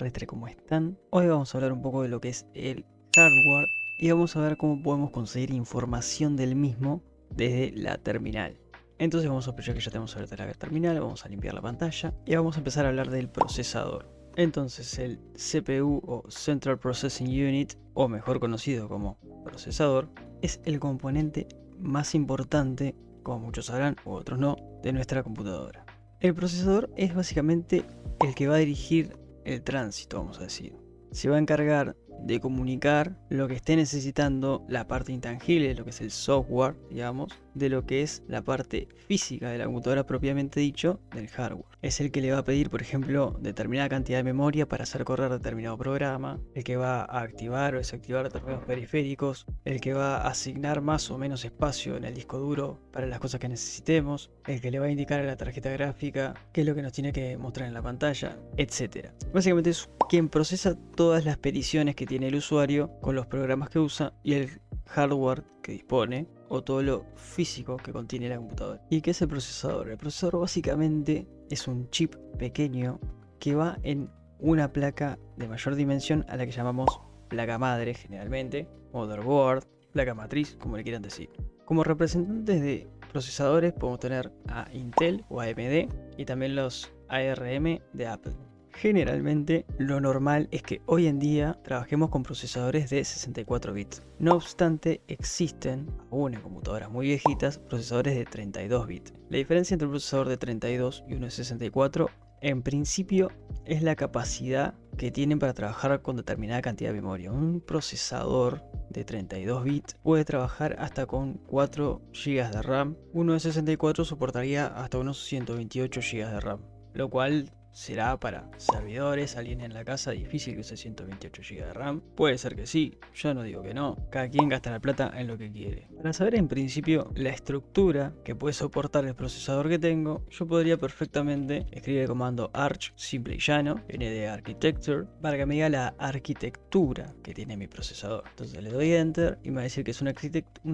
extraterrestres, ¿cómo están? Hoy vamos a hablar un poco de lo que es el hardware y vamos a ver cómo podemos conseguir información del mismo desde la terminal. Entonces vamos a aprovechar que ya tenemos abierta la terminal, vamos a limpiar la pantalla y vamos a empezar a hablar del procesador. Entonces el CPU o Central Processing Unit, o mejor conocido como procesador, es el componente más importante, como muchos sabrán u otros no, de nuestra computadora. El procesador es básicamente el que va a dirigir el tránsito, vamos a decir. Se va a encargar de comunicar lo que esté necesitando la parte intangible, lo que es el software, digamos, de lo que es la parte física de la computadora propiamente dicho, del hardware. Es el que le va a pedir, por ejemplo, determinada cantidad de memoria para hacer correr determinado programa, el que va a activar o desactivar determinados periféricos, el que va a asignar más o menos espacio en el disco duro para las cosas que necesitemos, el que le va a indicar a la tarjeta gráfica qué es lo que nos tiene que mostrar en la pantalla, etc. Básicamente es quien procesa todas las peticiones que tiene el usuario con los programas que usa y el hardware que dispone, o todo lo físico que contiene la computadora. ¿Y qué es el procesador? El procesador básicamente es un chip pequeño que va en una placa de mayor dimensión a la que llamamos placa madre generalmente, motherboard, placa matriz, como le quieran decir. Como representantes de procesadores podemos tener a Intel o AMD y también los ARM de Apple. Generalmente lo normal es que hoy en día trabajemos con procesadores de 64 bits. No obstante, existen, aún en computadoras muy viejitas, procesadores de 32 bits. La diferencia entre un procesador de 32 y uno de 64, en principio, es la capacidad que tienen para trabajar con determinada cantidad de memoria. Un procesador de 32 bits puede trabajar hasta con 4 GB de RAM. Uno de 64 soportaría hasta unos 128 GB de RAM, lo cual será para servidores, alguien en la casa difícil que use 128 GB de RAM. Puede ser que sí, yo no digo que no. Cada quien gasta la plata en lo que quiere. Para saber en principio la estructura que puede soportar el procesador que tengo, yo podría perfectamente escribir el comando arch, simple y llano, viene de architecture, para que me diga la arquitectura que tiene mi procesador. Entonces le doy enter y me va a decir que es una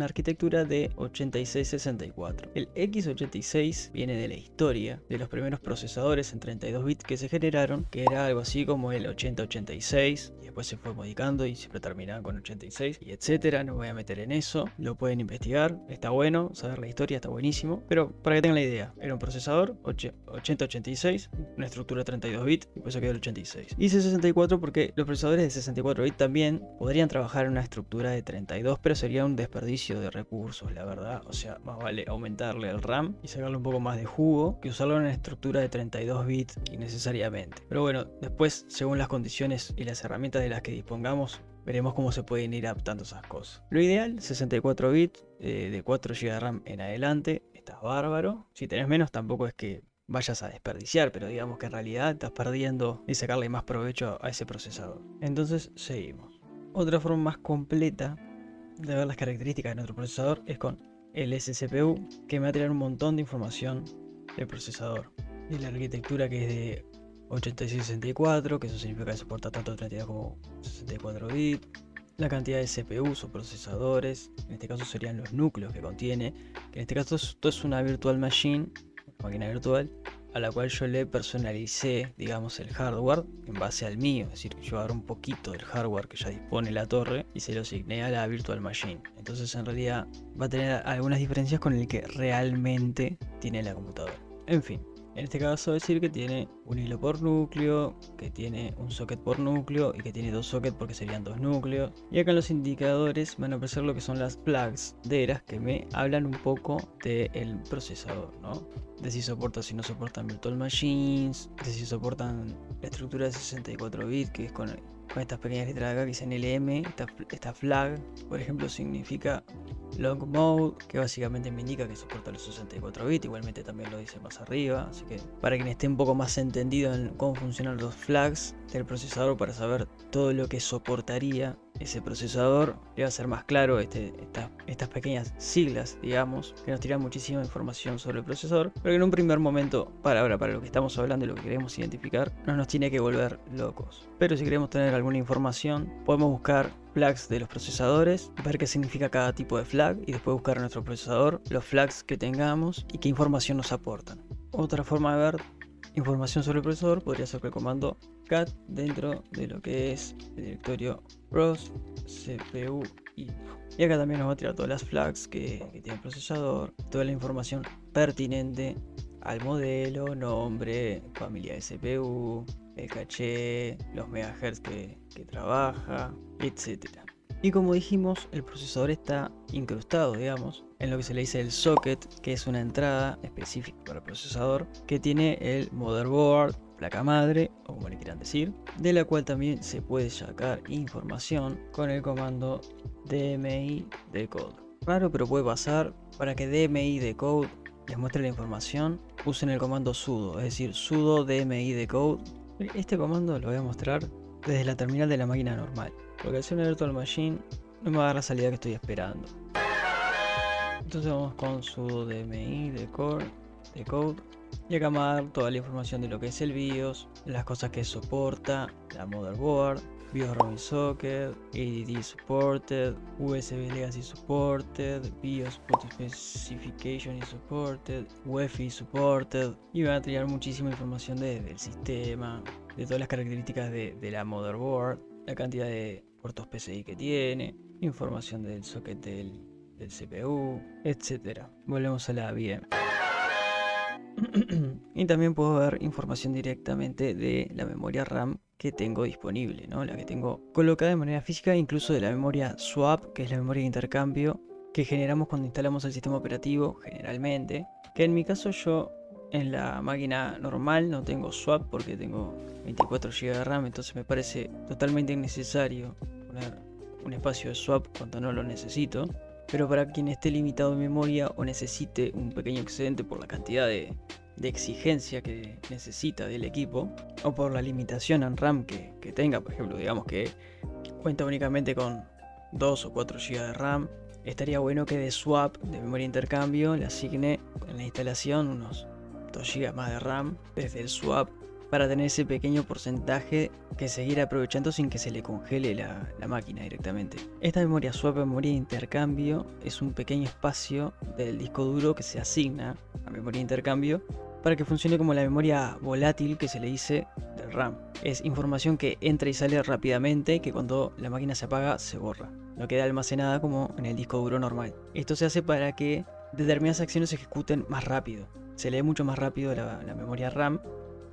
arquitectura de 8664. El x86 viene de la historia de los primeros procesadores en 32 bits que se generaron, que era algo así como el 8086, y después se fue modificando y siempre terminaban con 86 y etcétera. No me voy a meter en eso, lo pueden investigar, está bueno saber la historia, está buenísimo, pero para que tengan la idea, era un procesador 8086, una estructura de 32 bits y por eso quedó el 86. Hice 64 porque los procesadores de 64 bits también podrían trabajar en una estructura de 32, pero sería un desperdicio de recursos, la verdad. O sea, más vale aumentarle el RAM y sacarle un poco más de jugo que usarlo en una estructura de 32 bits innecesariamente. Pero bueno, después, según las condiciones y las herramientas de las que dispongamos, veremos cómo se pueden ir adaptando esas cosas. Lo ideal, 64 bits de 4 GB de RAM en adelante, está bárbaro. Si tenés menos, tampoco es que vayas a desperdiciar, pero digamos que en realidad estás perdiendo y sacarle más provecho a ese procesador. Entonces, seguimos. Otra forma más completa de ver las características de nuestro procesador es con el SCPU, que me va a tirar un montón de información del procesador. Y la arquitectura que es de 8664, que eso significa que soporta tanto 32 como 64 bits. La cantidad de CPUs o procesadores, en este caso serían los núcleos que contiene, que en este caso esto es una virtual machine, una máquina virtual, a la cual yo le personalicé, digamos, el hardware en base al mío. Es decir, yo agarro un poquito del hardware que ya dispone la torre y se lo asigné a la virtual machine. Entonces en realidad va a tener algunas diferencias con el que realmente tiene la computadora. En fin. En este caso decir que tiene un hilo por núcleo, que tiene un socket por núcleo y que tiene dos sockets porque serían dos núcleos. Y acá en los indicadores van a aparecer lo que son las flags que me hablan un poco del procesador, ¿no? De si soporta o si no soportan virtual machines, de si soportan la estructura de 64 bits, que es con estas pequeñas letras de acá que dicen LM. Esta flag, por ejemplo, significa long mode, que básicamente me indica que soporta los 64 bits, igualmente también lo dice más arriba, así que para quien esté un poco más entendido en cómo funcionan los flags del procesador para saber todo lo que soportaría ese procesador, le va a ser más claro estas pequeñas siglas, digamos, que nos tiran muchísima información sobre el procesador, pero que en un primer momento, para lo que estamos hablando y lo que queremos identificar, no nos tiene que volver locos. Pero si queremos tener alguna información, podemos buscar flags de los procesadores, ver qué significa cada tipo de flag y después buscar en nuestro procesador los flags que tengamos y qué información nos aportan. Otra forma de ver información sobre el procesador, podría ser con el comando cat dentro de lo que es el directorio pros CPU info. Y acá también nos va a tirar todas las flags que tiene el procesador, toda la información pertinente al modelo, nombre, familia de CPU, el caché, los megahertz que trabaja, etc. Y como dijimos, el procesador está incrustado, digamos, en lo que se le dice el socket, que es una entrada específica para el procesador, que tiene el motherboard, placa madre, o como le quieran decir, de la cual también se puede sacar información con el comando DMI decode. Raro, pero puede pasar. Para que DMI decode les muestre la información, usen el comando sudo, es decir, sudo DMI decode. Este comando lo voy a mostrar desde la terminal de la máquina normal, porque al ser una virtual machine no me va a dar la salida que estoy esperando. Entonces vamos con sudo DMI decode y acá me va a dar toda la información de lo que es el BIOS, las cosas que soporta, la motherboard, BIOS ROM socket, ADD supported, USB legacy supported, BIOS put specification is supported, UEFI supported, y va a tirar muchísima información del sistema, de todas las características de la motherboard, la cantidad de puertos PCI que tiene, información del socket del CPU, etc. Volvemos a la VM. Y también puedo ver información directamente de la memoria RAM que tengo disponible, ¿no? La que tengo colocada de manera física, incluso de la memoria swap, que es la memoria de intercambio que generamos cuando instalamos el sistema operativo, generalmente. Que en mi caso yo en la máquina normal no tengo swap porque tengo 24 GB de RAM, entonces me parece totalmente innecesario poner un espacio de swap cuando no lo necesito. Pero para quien esté limitado en memoria o necesite un pequeño excedente por la cantidad de exigencia que necesita del equipo, o por la limitación en RAM que tenga, por ejemplo, digamos que cuenta únicamente con 2 o 4 GB de RAM, estaría bueno que de swap, de memoria de intercambio, le asigne en la instalación unos 2 GB más de RAM desde el swap, para tener ese pequeño porcentaje que seguir aprovechando sin que se le congele la máquina directamente. Esta memoria swap, memoria de intercambio, es un pequeño espacio del disco duro que se asigna a memoria de intercambio para que funcione como la memoria volátil que se le dice del RAM. Es información que entra y sale rápidamente y que cuando la máquina se apaga se borra. No queda almacenada como en el disco duro normal. Esto se hace para que determinadas acciones se ejecuten más rápido. Se lee mucho más rápido la memoria RAM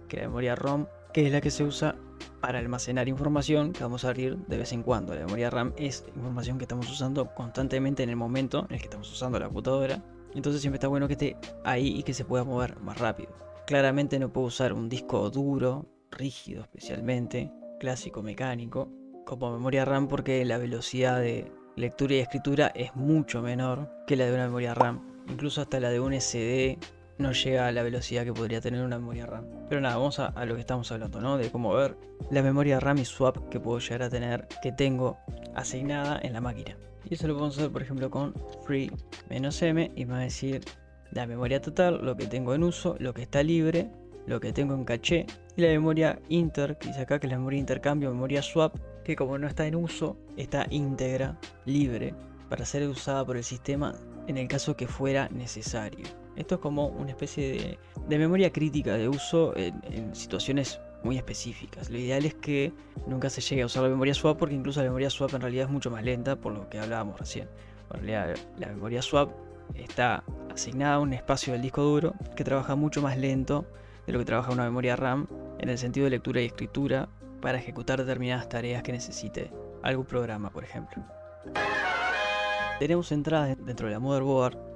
que la memoria ROM, que es la que se usa para almacenar información que vamos a abrir de vez en cuando. La memoria RAM es información que estamos usando constantemente en el momento en el que estamos usando la computadora, entonces siempre está bueno que esté ahí y que se pueda mover más rápido. Claramente no puedo usar un disco duro, rígido especialmente, clásico mecánico, como memoria RAM, porque la velocidad de lectura y escritura es mucho menor que la de una memoria RAM. Incluso hasta la de un SD no llega a la velocidad que podría tener una memoria RAM. Pero nada, vamos a lo que estamos hablando, ¿no? De cómo ver la memoria RAM y swap que puedo llegar a tener, que tengo asignada en la máquina. Y eso lo podemos hacer, por ejemplo, con free-m, y me va a decir la memoria total, lo que tengo en uso, lo que está libre, lo que tengo en caché, y la memoria inter, que dice acá que es la memoria de intercambio, memoria swap, que como no está en uso, está íntegra, libre, para ser usada por el sistema en el caso que fuera necesario. Esto es como una especie de memoria crítica de uso en situaciones muy específicas. Lo ideal es que nunca se llegue a usar la memoria swap, porque incluso la memoria swap en realidad es mucho más lenta, por lo que hablábamos recién. En realidad la memoria swap está asignada a un espacio del disco duro que trabaja mucho más lento de lo que trabaja una memoria RAM en el sentido de lectura y escritura para ejecutar determinadas tareas que necesite algún programa, por ejemplo. Tenemos entradas dentro de la motherboard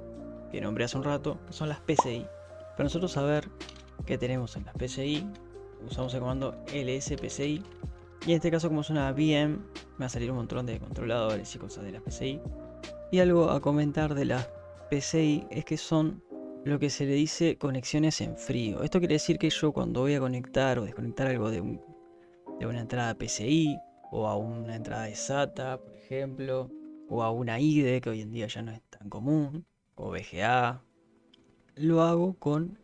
que nombré hace un rato, que son las PCI. Para nosotros saber qué tenemos en las PCI, usamos el comando lspci. Y en este caso, como es una VM, me va a salir un montón de controladores y cosas de las PCI. Y algo a comentar de las PCI es que son lo que se le dice conexiones en frío. Esto quiere decir que yo, cuando voy a conectar o desconectar algo de una entrada PCI, o a una entrada de SATA, por ejemplo, o a una IDE, que hoy en día ya no es tan común, o VGA, lo hago con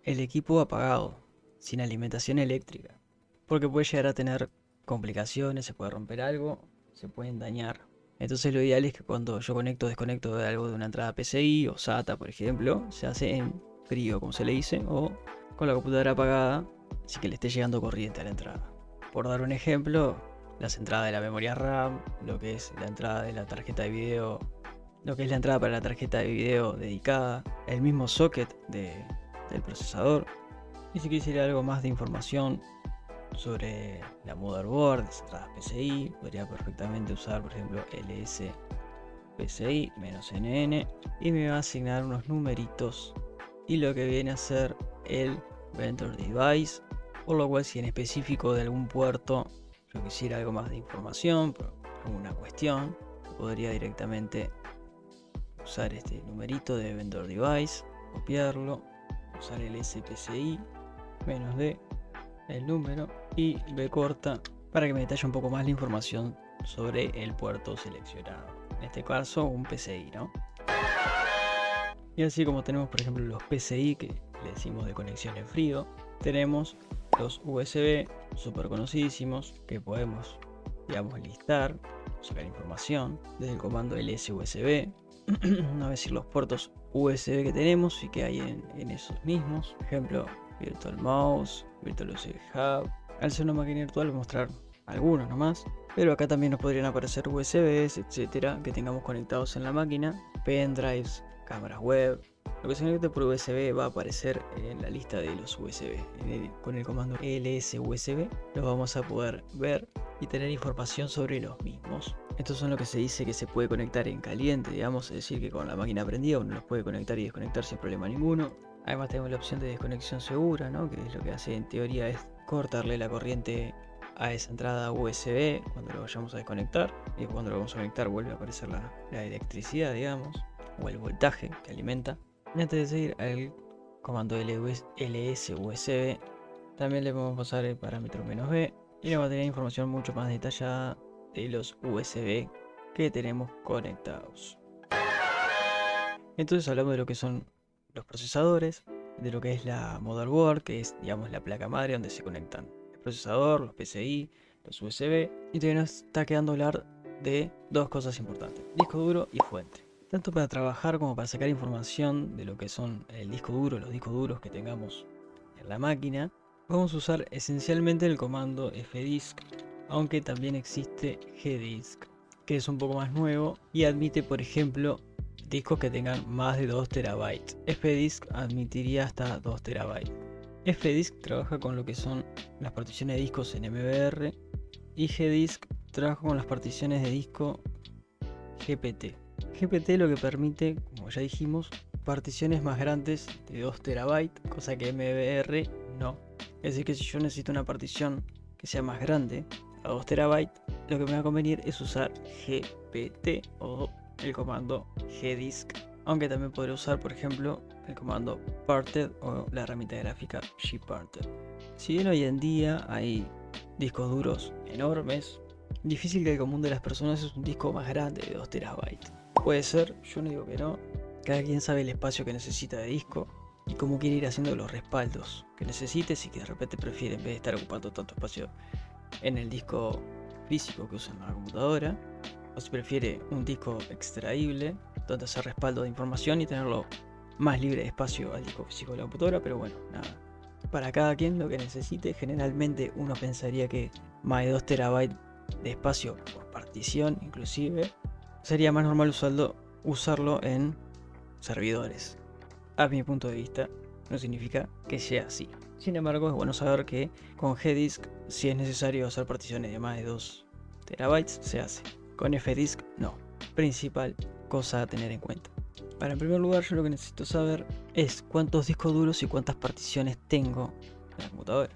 el equipo apagado, sin alimentación eléctrica, porque puede llegar a tener complicaciones, se puede romper algo, se pueden dañar. Entonces lo ideal es que cuando yo conecto o desconecto de algo de una entrada PCI o SATA, por ejemplo, se hace en frío, como se le dice, o con la computadora apagada, así que le esté llegando corriente a la entrada. Por dar un ejemplo, las entradas de la memoria RAM, lo que es la entrada de la tarjeta de video, lo que es la entrada para la tarjeta de video dedicada, el mismo socket del procesador. Y si quisiera algo más de información sobre la motherboard, las entradas PCI, podría perfectamente usar, por ejemplo, ls PCI-NN y me va a asignar unos numeritos y lo que viene a ser el vendor device, por lo cual si en específico de algún puerto yo quisiera algo más de información por alguna cuestión, podría directamente usar este numerito de vendor device, copiarlo, usar el SPCI -D, el número y B corta para que me detalle un poco más la información sobre el puerto seleccionado, en este caso un PCI, ¿no? Y así como tenemos por ejemplo los PCI que le decimos de conexión en frío, tenemos los USB súper conocidísimos que podemos, digamos, listar, sacar información desde el comando lsusb, no decir los puertos USB que tenemos y que hay en esos mismos, por ejemplo Virtual Mouse, Virtual USB Hub. Al ser una máquina virtual voy a mostrar algunos nomás, pero acá también nos podrían aparecer USBs, etcétera, que tengamos conectados en la máquina, pendrives, cámaras web. Lo que se conecte por USB va a aparecer en la lista de los USB. Con el comando lsusb los vamos a poder ver y tener información sobre los mismos. Estos son lo que se dice que se puede conectar en caliente, digamos, es decir que con la máquina prendida uno los puede conectar y desconectar sin problema ninguno. Además tenemos la opción de desconexión segura, ¿no? Que es lo que hace en teoría es cortarle la corriente a esa entrada USB cuando lo vayamos a desconectar, y cuando lo vamos a conectar vuelve a aparecer la electricidad, digamos, o el voltaje que alimenta. Y antes de seguir al comando lsusb también le podemos pasar el parámetro "-b" y nos va a tener información mucho más detallada de los USB que tenemos conectados. Entonces hablamos de lo que son los procesadores, de lo que es la motherboard, que es, digamos, la placa madre donde se conectan el procesador, los PCI, los USB, y todavía nos está quedando hablar de dos cosas importantes: disco duro y fuente. Tanto para trabajar como para sacar información de lo que son el disco duro, los discos duros que tengamos en la máquina, vamos a usar esencialmente el comando fdisk, aunque también existe gdisk, que es un poco más nuevo y admite, por ejemplo, discos que tengan más de 2 TB. fdisk admitiría hasta 2 TB. fdisk trabaja con lo que son las particiones de discos en MBR y gdisk trabaja con las particiones de disco GPT. GPT lo que permite, como ya dijimos, particiones más grandes de 2 TB, cosa que MBR no. Es decir que si yo necesito una partición que sea más grande, a 2 TB, lo que me va a convenir es usar GPT o el comando gdisk, aunque también podré usar, por ejemplo, el comando parted o la herramienta gráfica gparted. Si bien hoy en día hay discos duros enormes, difícil que el común de las personas es un disco más grande de 2 TB. Puede ser, yo no digo que no, cada quien sabe el espacio que necesita de disco y cómo quiere ir haciendo los respaldos que necesite, si que de repente prefiere, en vez de estar ocupando tanto espacio en el disco físico que usa en la computadora, o si prefiere un disco extraíble donde hacer respaldo de información y tenerlo más libre de espacio al disco físico de la computadora. Pero bueno, nada, para cada quien lo que necesite. Generalmente uno pensaría que más de 2 TB de espacio por partición inclusive sería más normal usarlo en servidores. A mi punto de vista no significa que sea así. Sin embargo, es bueno saber que con gdisk, si es necesario hacer particiones de más de 2 TB, se hace. Con fdisk no. Principal cosa a tener en cuenta. Para en primer lugar, yo lo que necesito saber es cuántos discos duros y cuántas particiones tengo en la computadora,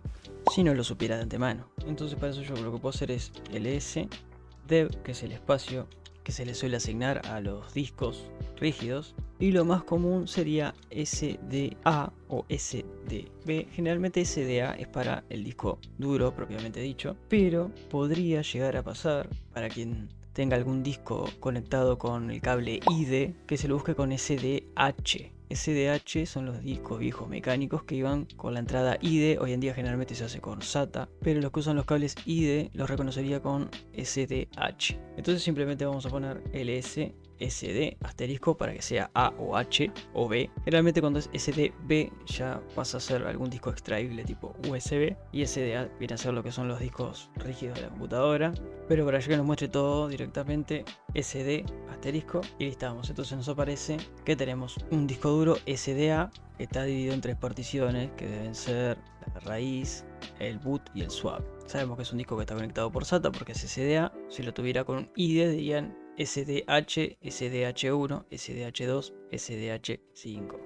si no lo supiera de antemano. Entonces para eso yo lo que puedo hacer es ls-dev, que es el espacio que se le suele asignar a los discos rígidos, y lo más común sería SDA o SDB. Generalmente SDA es para el disco duro propiamente dicho, pero podría llegar a pasar, para quien tenga algún disco conectado con el cable ID, que se lo busque con SDH. SDH son los discos viejos mecánicos que iban con la entrada ID. Hoy en día generalmente se hace con SATA, pero los que usan los cables ID los reconocería con SDH. Entonces simplemente vamos a poner ls SD asterisco para que sea A o H o B. Generalmente cuando es SD-B ya pasa a ser algún disco extraíble tipo USB, y SDA viene a ser lo que son los discos rígidos de la computadora. Pero para que nos muestre todo directamente, SD asterisco y listamos. Entonces nos aparece que tenemos un disco duro SDA que está dividido en 3 particiones que deben ser la raíz, el boot y el swap. Sabemos que es un disco que está conectado por SATA porque es SDA. Si lo tuviera con un IDE dirían SDH, SDH1, SDH2, SDH5.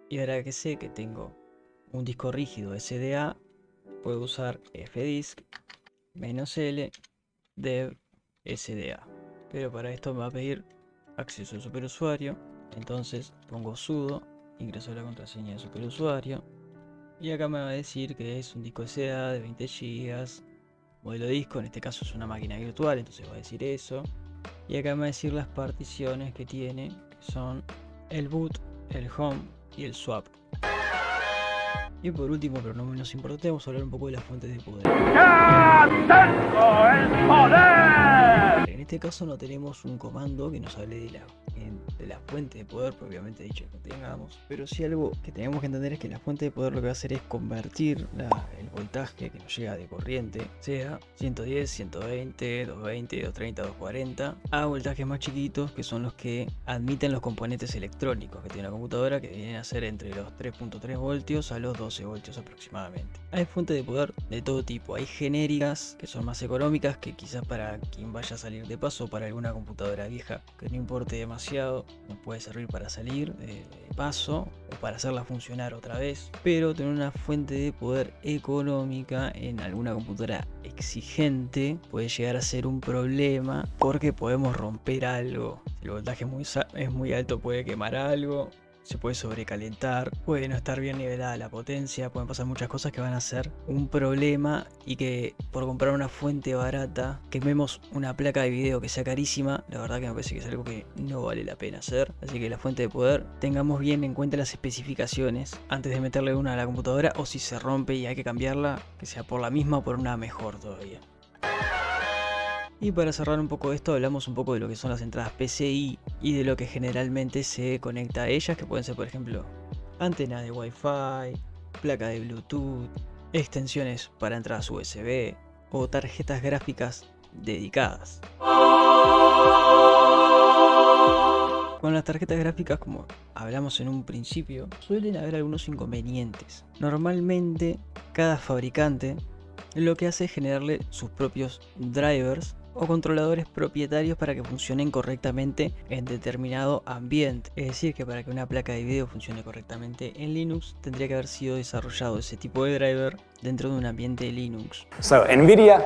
Y ahora que sé que tengo un disco rígido SDA, puedo usar fdisk -l dev SDA. Pero para esto me va a pedir acceso al superusuario. Entonces pongo sudo, ingreso la contraseña de superusuario. Y acá me va a decir que es un disco SDA de 20 GB. Modelo disco, en este caso es una máquina virtual, entonces va a decir eso. Y acá me va a decir las particiones que tiene, que son el boot, el home y el swap. Y por último, pero no menos importante, vamos a hablar un poco de las fuentes de poder. ¡Ya tengo el poder! En este caso no tenemos un comando que nos hable de la fuente de poder propiamente dicho que tengamos, pero sí algo que tenemos que entender es que la fuente de poder lo que va a hacer es convertir el voltaje que nos llega de corriente, sea 110, 120, 220, 230, 240, a voltajes más chiquitos que son los que admiten los componentes electrónicos que tiene la computadora, que vienen a ser entre los 3.3 voltios a los 12 voltios aproximadamente. Hay fuentes de poder de todo tipo, hay genéricas que son más económicas, que quizás para quien vaya a salir de paso, para alguna computadora vieja que no importe demasiado, nos puede servir para salir de paso o para hacerla funcionar otra vez. Pero tener una fuente de poder económica en alguna computadora exigente puede llegar a ser un problema, porque podemos romper algo. Si el voltaje es muy alto, puede quemar algo, se puede sobrecalentar, puede no estar bien nivelada la potencia, pueden pasar muchas cosas que van a ser un problema, y que por comprar una fuente barata quememos una placa de video que sea carísima. La verdad que me parece que es algo que no vale la pena hacer. Así que la fuente de poder, tengamos bien en cuenta las especificaciones antes de meterle una a la computadora, o si se rompe y hay que cambiarla, que sea por la misma o por una mejor todavía. Y para cerrar un poco esto, hablamos un poco de lo que son las entradas PCI y de lo que generalmente se conecta a ellas, que pueden ser, por ejemplo, antena de Wi-Fi, placa de Bluetooth, extensiones para entradas USB o tarjetas gráficas dedicadas. Con las tarjetas gráficas, como hablamos en un principio, suelen haber algunos inconvenientes. Normalmente, cada fabricante lo que hace es generarle sus propios drivers o controladores propietarios para que funcionen correctamente en determinado ambiente. Es decir, que para que una placa de video funcione correctamente en Linux, tendría que haber sido desarrollado ese tipo de driver dentro de un ambiente Linux. So, Nvidia,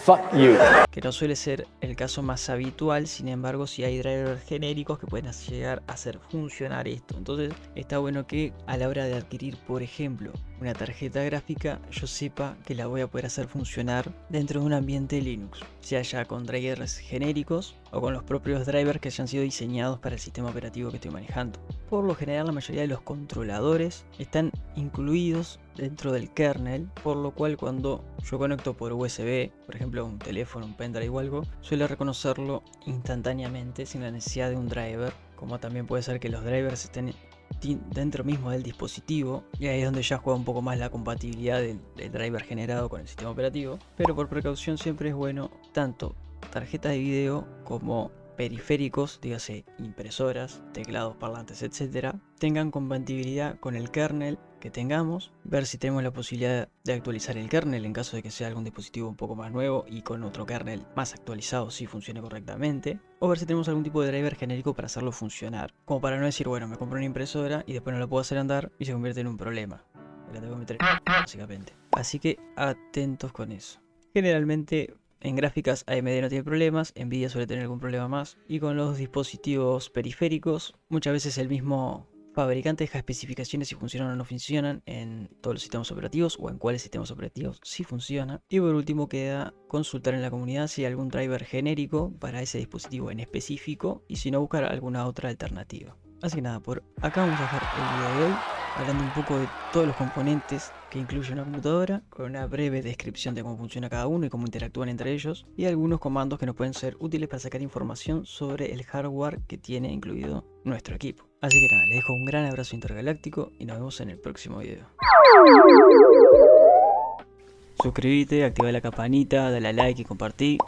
fuck you. Que no suele ser el caso más habitual, sin embargo sí hay drivers genéricos que pueden llegar a hacer funcionar esto. Entonces está bueno que a la hora de adquirir, por ejemplo, una tarjeta gráfica, yo sepa que la voy a poder hacer funcionar dentro de un ambiente Linux, sea ya con drivers genéricos o con los propios drivers que hayan sido diseñados para el sistema operativo que estoy manejando. Por lo general, la mayoría de los controladores están incluidos dentro del kernel, por lo cual cuando yo conecto por USB, por ejemplo un teléfono, un pendrive o algo, suele reconocerlo instantáneamente sin la necesidad de un driver, como también puede ser que los drivers estén dentro mismo del dispositivo, y ahí es donde ya juega un poco más la compatibilidad del driver generado con el sistema operativo. Pero por precaución siempre es bueno tanto tarjetas de video como periféricos, dígase impresoras, teclados, parlantes, etcétera, tengan compatibilidad con el kernel que tengamos, ver si tenemos la posibilidad de actualizar el kernel en caso de que sea algún dispositivo un poco más nuevo y con otro kernel más actualizado si funcione correctamente, o ver si tenemos algún tipo de driver genérico para hacerlo funcionar, como para no decir, bueno, me compro una impresora y después no la puedo hacer andar y se convierte en un problema, la tengo que meter básicamente. Así que atentos con eso. Generalmente en gráficas AMD no tiene problemas, Nvidia suele tener algún problema más, y con los dispositivos periféricos muchas veces el mismo fabricante deja especificaciones si funcionan o no funcionan en todos los sistemas operativos, o en cuáles sistemas operativos sí funciona. Y por último queda consultar en la comunidad si hay algún driver genérico para ese dispositivo en específico, y si no, buscar alguna otra alternativa. Así que nada, por acá vamos a dejar el video de hoy. hablando un poco de todos los componentes que incluye una computadora, con una breve descripción de cómo funciona cada uno y cómo interactúan entre ellos, y algunos comandos que nos pueden ser útiles para sacar información sobre el hardware que tiene incluido nuestro equipo. Así que nada, les dejo un gran abrazo intergaláctico y nos vemos en el próximo video. Suscríbete, activa la campanita, dale a like y compartí.